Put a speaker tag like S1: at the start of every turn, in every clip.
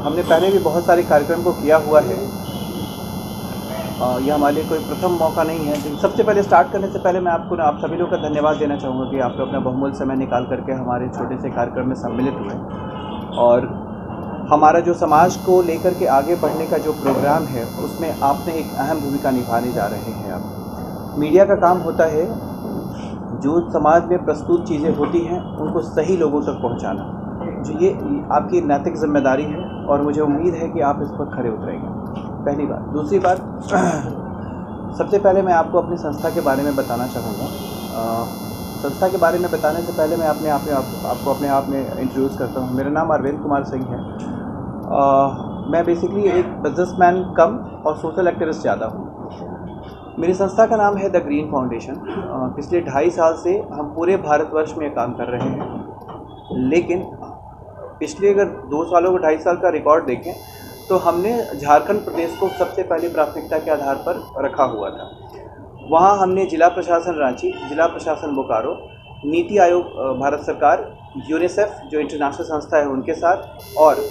S1: हमने पहले भी बहुत सारे कार्यक्रम को किया हुआ है। यह हमारे लिए कोई प्रथम मौका नहीं है। लेकिन सबसे पहले स्टार्ट करने से पहले मैं आप सभी लोग का धन्यवाद देना चाहूँगा कि आप लोग अपना बहुमूल्य समय निकाल करके हमारे छोटे से कार्यक्रम में सम्मिलित हुए और हमारा जो समाज को लेकर के आगे बढ़ने का जो प्रोग्राम है उसमें आपने एक अहम भूमिका निभाने जा रहे हैं। आप मीडिया का काम होता है जो समाज में प्रस्तुत चीज़ें होती हैं उनको सही लोगों तक पहुंचाना, जो ये आपकी नैतिक जिम्मेदारी है और मुझे उम्मीद है कि आप इस पर खरे उतरेंगे। पहली बात। दूसरी बात, सबसे पहले मैं आपको अपनी संस्था के बारे में बताना चाहूँगा। संस्था के बारे में बताने से पहले मैं आपको अपने आप में इंट्रोड्यूस करता हूँ। मेरा नाम अरविंद कुमार सिंह है। मैं बेसिकली एक बिजनेसमैन कम और सोशल एक्टिविस्ट ज़्यादा हूँ। मेरी संस्था का नाम है द ग्रीन फाउंडेशन। पिछले 2.5 साल से हम पूरे भारतवर्ष में काम कर रहे हैं, लेकिन पिछले अगर 2 सालों का 2.5 साल का रिकॉर्ड देखें तो हमने झारखंड प्रदेश को सबसे पहले प्राथमिकता के आधार पर रखा हुआ था। वहाँ हमने जिला प्रशासन रांची, जिला प्रशासन बोकारो, नीति आयोग भारत सरकार, यूनिसेफ जो इंटरनेशनल संस्था है उनके साथ और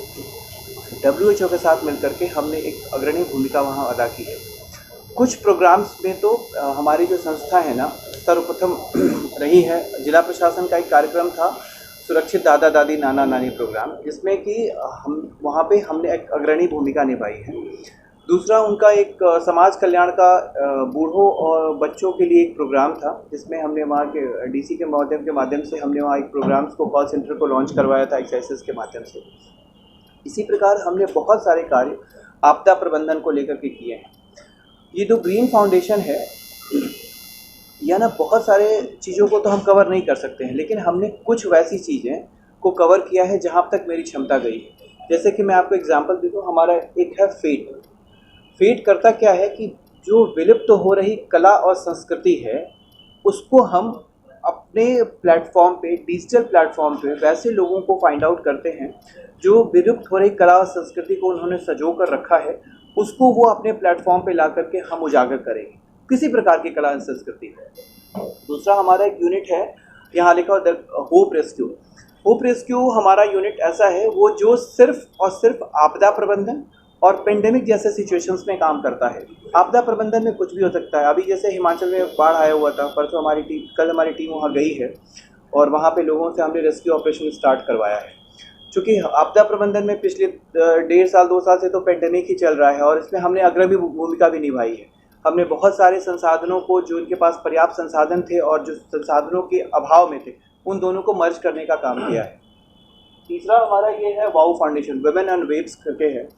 S1: WHO के साथ मिलकर के हमने एक अग्रणी भूमिका वहाँ अदा की है। कुछ प्रोग्राम्स में तो हमारी जो संस्था है ना सर्वप्रथम रही है। जिला प्रशासन का एक कार्यक्रम था सुरक्षित दादा दादी नाना नानी प्रोग्राम, जिसमें कि हम वहाँ पे हमने एक अग्रणी भूमिका निभाई है। दूसरा उनका एक समाज कल्याण का बूढ़ों और बच्चों के लिए एक प्रोग्राम था, जिसमें हमने वहाँ के DC के माध्यम से हमने वहाँ एक प्रोग्राम्स को कॉल सेंटर को लॉन्च करवाया था एक्साइसेस के माध्यम से। इसी प्रकार हमने बहुत सारे कार्य आपदा प्रबंधन को लेकर के किए हैं। ये जो ग्रीन फाउंडेशन है या ना बहुत सारे चीज़ों को तो हम कवर नहीं कर सकते हैं, लेकिन हमने कुछ वैसी चीज़ें को कवर किया है जहाँ तक मेरी क्षमता गई है। जैसे कि मैं आपको एग्जांपल दे दूँ, हमारा एक है फेट करता क्या है कि जो विलुप्त तो हो रही कला और संस्कृति है उसको हम अपने प्लेटफॉर्म पे, डिजिटल प्लेटफॉर्म पे वैसे लोगों को फाइंड आउट करते हैं जो विलुप्त हो रही कला और संस्कृति को उन्होंने संजो कर रखा है, उसको वो अपने प्लेटफॉर्म पे ला करके हम उजागर करेंगे किसी प्रकार की कला और संस्कृति है। दूसरा हमारा एक यूनिट है, यहाँ लिखा हुआ होप रेस्क्यू। होप रेस्क्यू हमारा यूनिट ऐसा है वो जो सिर्फ और सिर्फ आपदा प्रबंधन और पेंडेमिक जैसे सिचुएशंस में काम करता है। आपदा प्रबंधन में कुछ भी हो सकता है। अभी जैसे हिमाचल में बाढ़ आया हुआ था, परसों कल हमारी टीम वहाँ गई है और वहाँ पे लोगों से हमने रेस्क्यू ऑपरेशन स्टार्ट करवाया है। चूँकि आपदा प्रबंधन में पिछले 1.5 साल 2 साल से तो पेंडेमिक ही चल रहा है और इसमें हमने अग्रणी भूमिका भी निभाई है। हमने बहुत सारे संसाधनों को, जो इनके पास पर्याप्त संसाधन थे और जो संसाधनों के अभाव में थे, उन दोनों को मर्ज करने का काम किया है। तीसरा हमारा ये है wow foundation, women and waves करके है।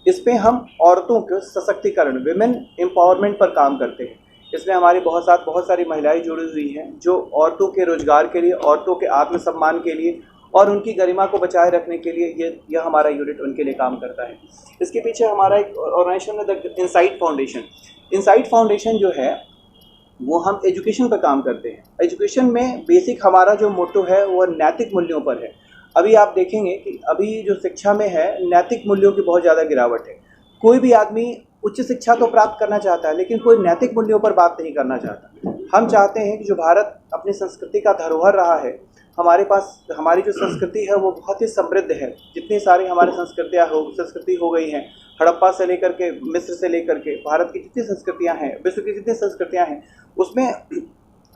S1: इसमें हम औरतों के सशक्तिकरण, विमेन एम्पावरमेंट पर काम करते हैं। इसमें हमारी बहुत सारी महिलाएं जुड़ी हुई हैं जो औरतों के रोजगार के लिए, औरतों के आत्मसम्मान के लिए और उनकी गरिमा को बचाए रखने के लिए यह हमारा यूनिट उनके लिए काम करता है। इसके पीछे हमारा एक ऑर्गेनाइजेशन है the insight foundation. Insight foundation जो है वो हम एजुकेशन पर काम करते हैं। एजुकेशन में बेसिक हमारा जो मोटो है वो नैतिक मूल्यों पर है। अभी आप देखेंगे कि अभी जो शिक्षा में है नैतिक मूल्यों की बहुत ज़्यादा गिरावट है। कोई भी आदमी उच्च शिक्षा तो प्राप्त करना चाहता है, लेकिन कोई नैतिक मूल्यों पर बात नहीं करना चाहता। हम चाहते हैं कि जो भारत अपनी संस्कृति का धरोहर रहा है, हमारे पास हमारी जो संस्कृति है वो बहुत ही समृद्ध है। जितनी सारी हमारी संस्कृति हो गई हैं, हड़प्पा से लेकर के, मिस्र से लेकर के, भारत की जितनी संस्कृतियाँ हैं, विश्व की जितनी संस्कृतियाँ हैं, उसमें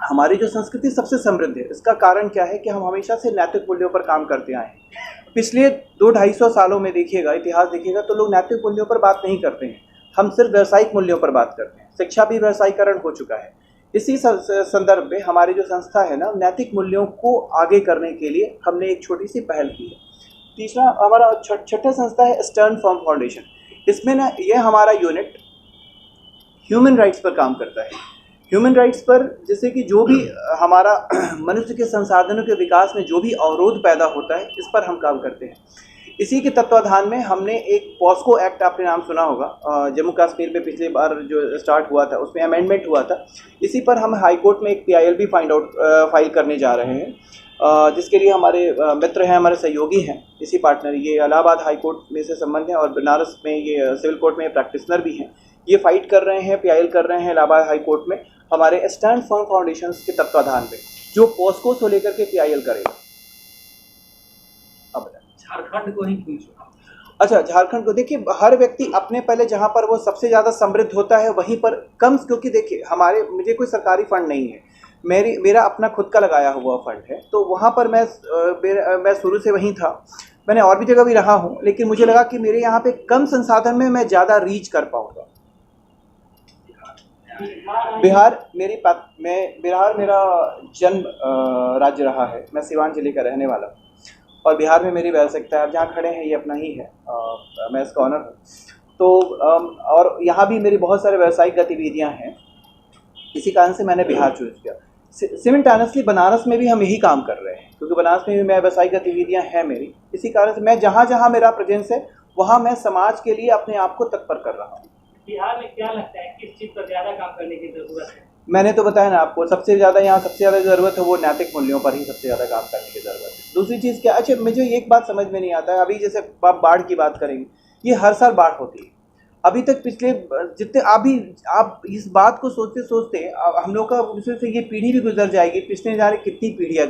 S1: हमारी जो संस्कृति सबसे समृद्ध है। इसका कारण क्या है कि हम हमेशा से नैतिक मूल्यों पर काम करते आए हैं। पिछले 200-250 सालों में देखिएगा, इतिहास देखिएगा तो लोग नैतिक मूल्यों पर बात नहीं करते हैं। हम सिर्फ व्यावसायिक मूल्यों पर बात करते हैं। शिक्षा भी व्यावसायीकरण हो चुका है। इसी संदर्भ में हमारी जो संस्था है ना, नैतिक मूल्यों को आगे करने के लिए हमने एक छोटी सी पहल की है। तीसरा हमारा छठा संस्था है स्टर्न फर्म फाउंडेशन। इसमें ना ये हमारा यूनिट ह्यूमन राइट्स पर काम करता है। ह्यूमन राइट्स पर, जैसे कि जो भी हमारा मनुष्य के संसाधनों के विकास में जो भी अवरोध पैदा होता है, इस पर हम काम करते हैं। इसी के तत्वाधान में हमने एक पॉस्को एक्ट, आपने नाम सुना होगा, जम्मू कश्मीर में पिछली बार जो स्टार्ट हुआ था उसमें अमेंडमेंट हुआ था। इसी पर हम हाई कोर्ट में एक PIL भी फाइल करने जा रहे हैं, जिसके लिए हमारे मित्र हैं, हमारे सहयोगी हैं, इसी पार्टनर, ये इलाहाबाद हाई कोर्ट में से संबंध है और बनारस में ये सिविल कोर्ट में प्रैक्टिशनर भी हैं। ये फाइट कर रहे हैं, PIL कर रहे हैं इलाहाबाद हाई कोर्ट में हमारे स्टर्न फर्म फाउंडेशन के तत्वाधान में, जो पॉस्को से लेकर के PIL करेगा। अब
S2: झारखंड को ही क्यों चुना?
S1: अच्छा, झारखंड को देखिए, हर व्यक्ति अपने पहले जहाँ पर वो सबसे ज़्यादा समृद्ध होता है वहीं पर कम, क्योंकि देखिए हमारे, मुझे कोई सरकारी फंड नहीं है, मेरा अपना खुद का लगाया हुआ फंड है, तो वहाँ पर मैं शुरू से वहीं था। मैंने और भी जगह भी रहा हूँ, लेकिन मुझे लगा कि मेरे यहाँ पे कम संसाधन में मैं ज़्यादा रीच कर पाऊँगा। बिहार मेरा जन्म राज्य रहा है। मैं सिवान जिले का रहने वाला हूँ और बिहार में मेरी व्यावसायिकता है। आप जहाँ खड़े हैं ये अपना ही है, मैं इसका ऑनर हूँ। तो और यहाँ भी मेरी बहुत सारे व्यावसायिक गतिविधियाँ हैं, इसी कारण से मैंने बिहार चूज़ किया। सिमिल्टेनियसली बनारस में भी हम यही काम कर रहे हैं, क्योंकि बनारस में भी मैं व्यावसायिक गतिविधियाँ हैं मेरी, इसी कारण से मैं जहाँ जहाँ मेरा प्रेजेंस है वहाँ मैं समाज के लिए अपने आप को तत्पर कर रहा हूँ।
S2: बिहार में क्या लगता है किस चीज़ पर ज़्यादा काम करने की ज़रूरत है?
S1: मैंने तो बताया ना आपको, सबसे ज़्यादा यहाँ सबसे ज़्यादा ज़रूरत है वो नैतिक मूल्यों पर ही सबसे ज़्यादा काम करने की ज़रूरत है। दूसरी चीज़ क्या, अच्छा मुझे एक बात समझ में नहीं आता है, अभी जैसे आप बाढ़ की बात करेंगे, ये हर साल बाढ़ होती है। अभी तक पिछले जितने आप इस बात को सोचते सोचते हम लोग का दूसरे से ये पीढ़ी भी गुजर जाएगी, पिछले जा रही कितनी पीढ़ियाँ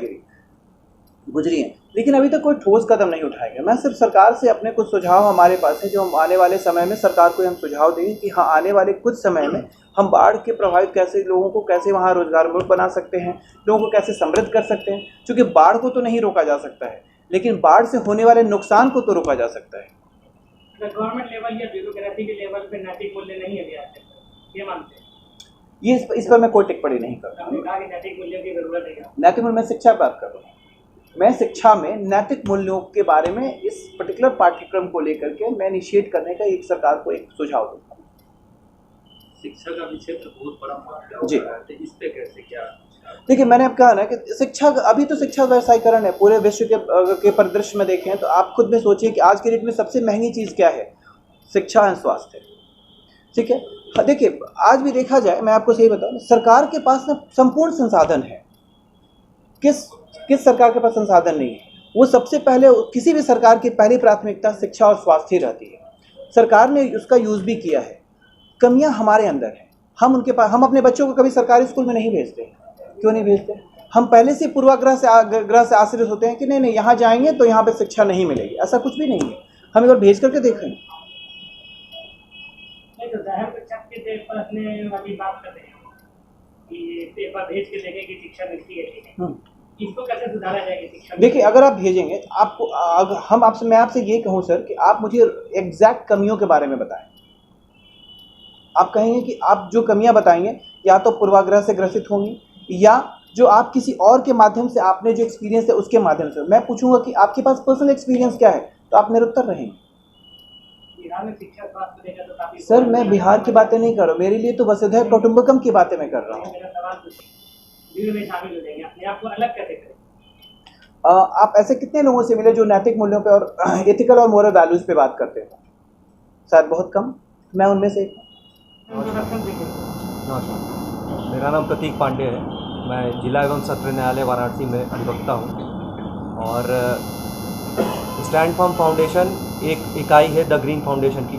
S1: गुजरी हैं, लेकिन अभी तक कोई ठोस कदम नहीं उठाया गया। मैं सिर्फ सरकार से अपने कुछ सुझाव हमारे पास है, जो हम आने वाले समय में सरकार को हम सुझाव देंगे कि हाँ, आने वाले कुछ समय में हम बाढ़ के प्रभावित कैसे लोगों को कैसे वहाँ रोजगारोन्मुख बना सकते हैं, लोगों को कैसे समृद्ध कर सकते हैं। क्योंकि बाढ़ को तो नहीं रोका जा सकता है, लेकिन बाढ़ से होने वाले नुकसान को तो रोका जा सकता है।
S2: गवर्नमेंट लेवल या ब्यूरोक्रेसी के लेवल पे नैतिक मूल्य नहीं है बिहार से, ये मानते हैं?
S1: ये इस पर मैं कोई टिप्पणी नहीं करता।
S2: आपने कहा कि नैतिक मूल्य की जरूरत है।
S1: नैतिक मूल्य, मैं शिक्षा बात कर रहा हूँ। मैं शिक्षा में नैतिक मूल्यों के बारे में इस पर्टिकुलर पाठ्यक्रम को लेकर के मैं इनिशिएट करने का एक सरकार को एक सुझाव दूंगा।
S3: शिक्षा का विषय तो बहुत बड़ा मामला
S1: जी,
S3: है, इस पे कैसे क्या?
S1: देखिए मैंने अब कहा ना कि शिक्षा, अभी तो शिक्षा व्यवसायीकरण है पूरे विश्व के परिदृश्य में देखें तो आप खुद में सोचिए कि आज के डेट में सबसे महंगी चीज़ क्या है, शिक्षा एवं स्वास्थ्य। ठीक है, देखिए आज भी देखा जाए, मैं आपको सही बताऊं, सरकार के पास ना संपूर्ण संसाधन है। किस सरकार के पास संसाधन नहीं है? वो सबसे पहले, किसी भी सरकार की पहली प्राथमिकता शिक्षा और स्वास्थ्य रहती है। सरकार ने उसका यूज़ भी किया है। कमियां हमारे अंदर हैं, हम अपने बच्चों को कभी सरकारी स्कूल में नहीं भेजते। क्यों नहीं भेजते? हम पहले से पूर्वाग्रह से आश्रित होते हैं कि नहीं यहाँ जाएंगे तो यहाँ पे शिक्षा नहीं मिलेगी। ऐसा कुछ भी नहीं है, हम एक बार भेज करके देखें।
S2: तो जाहिर पे छत के पर अपने वाली बात कर रहे हैं कि पेपर भेज के देखें कि शिक्षा मिलती है कि नहीं, इसको कैसे सुधारा जाएगा शिक्षा?
S1: देखिए अगर आप भेजेंगे तो आपको मैं आपसे ये कहूँ सर कि आप मुझे एग्जैक्ट कमियों के बारे में बताएं। आप कहेंगे कि आप जो कमियां बताएंगे या तो पूर्वाग्रह से ग्रसित होंगी, या जो आप किसी और के माध्यम से आपने जो एक्सपीरियंस है उसके माध्यम से। मैं पूछूंगा कि आपके पास पर्सनल एक्सपीरियंस क्या है, तो आप मेरे उत्तर रहेंगे।
S2: बिहार में शिक्षा स्वास्थ्य लेकर तो काफी,
S1: सर मैं बिहार की बातें नहीं कर रहा हूँ, मेरे लिए तो वसुधैव कुटुंबकम की बातें मैं कर रहा हूँ।
S2: मेरा सवाल भीड़ में शामिल हो जाएंगे, अपने आप को अलग कैसे करें?
S1: आप ऐसे कितने लोगों से मिले जो नैतिक मूल्यों पे और एथिकल और मोरल वैल्यूज पे बात करते हैं? शायद बहुत कम, मैं उनमें से एक।
S4: नमस्कार, मेरा नाम प्रतीक पांडे है। मैं जिला एवं सत्र न्यायालय वाराणसी में अधिवक्ता हूँ और स्टैंड फर्म फाउंडेशन एक इकाई है द ग्रीन फाउंडेशन की,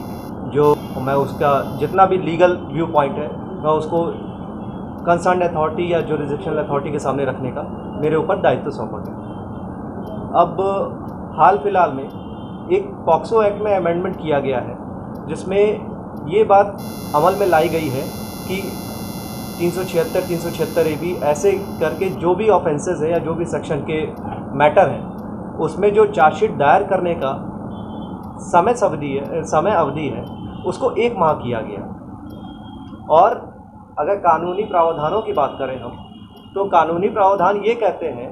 S4: जो मैं उसका जितना भी लीगल व्यू पॉइंट है मैं उसको कंसर्न अथॉरिटी या जुरिसडिक्शनल अथॉरिटी के सामने रखने का मेरे ऊपर दायित्व सौंपा गया। अब हाल फिलहाल में एक पॉक्सो एक्ट में अमेंडमेंट किया गया है, जिसमें ये बात अमल में लाई गई है कि 376 AB ऐसे करके जो भी ऑफेंसेस है या जो भी सेक्शन के मैटर हैं उसमें जो चार्जशीट दायर करने का समय अवधि है उसको 1 माह किया गया। और अगर कानूनी प्रावधानों की बात करें हम, तो कानूनी प्रावधान ये कहते हैं,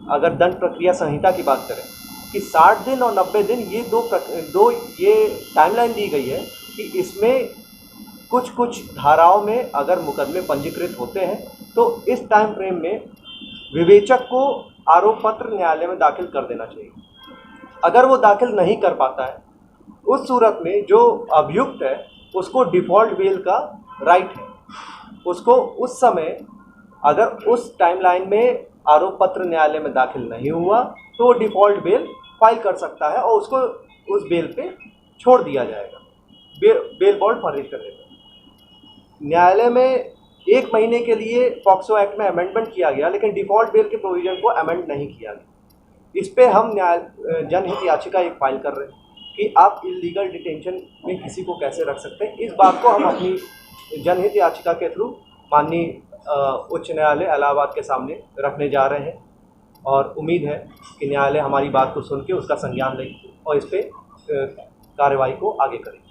S4: अगर दंड प्रक्रिया संहिता की बात करें, कि 60 दिन और 90 दिन ये दो ये टाइमलाइन दी गई है कि इसमें कुछ धाराओं में अगर मुकदमे पंजीकृत होते हैं तो इस टाइम फ्रेम में विवेचक को आरोप पत्र न्यायालय में दाखिल कर देना चाहिए। अगर वो दाखिल नहीं कर पाता है, उस सूरत में जो अभियुक्त है उसको डिफ़ॉल्ट बेल का राइट है। उसको उस समय अगर उस टाइमलाइन में आरोप पत्र न्यायालय में दाखिल नहीं हुआ तो वो डिफ़ॉल्ट बेल फाइल कर सकता है और उसको उस बेल पे छोड़ दिया जाएगा, बेल बॉन्ड फर्निश कर देगा। न्यायालय में 1 महीने के लिए पॉक्सो एक्ट में अमेंडमेंट किया गया, लेकिन डिफ़ॉल्ट बेल के प्रोविज़न को अमेंड नहीं किया गया। इस पे हम जनहित याचिका एक फाइल कर रहे हैं। कि आप इलीगल डिटेंशन में किसी को कैसे रख सकते हैं। इस बात को हम अपनी जनहित याचिका के थ्रू माननीय उच्च न्यायालय इलाहाबाद के सामने रखने जा रहे हैं और उम्मीद है कि न्यायालय हमारी बात को सुन के उसका संज्ञान लेगी और इस पर कार्रवाई को आगे करेगी।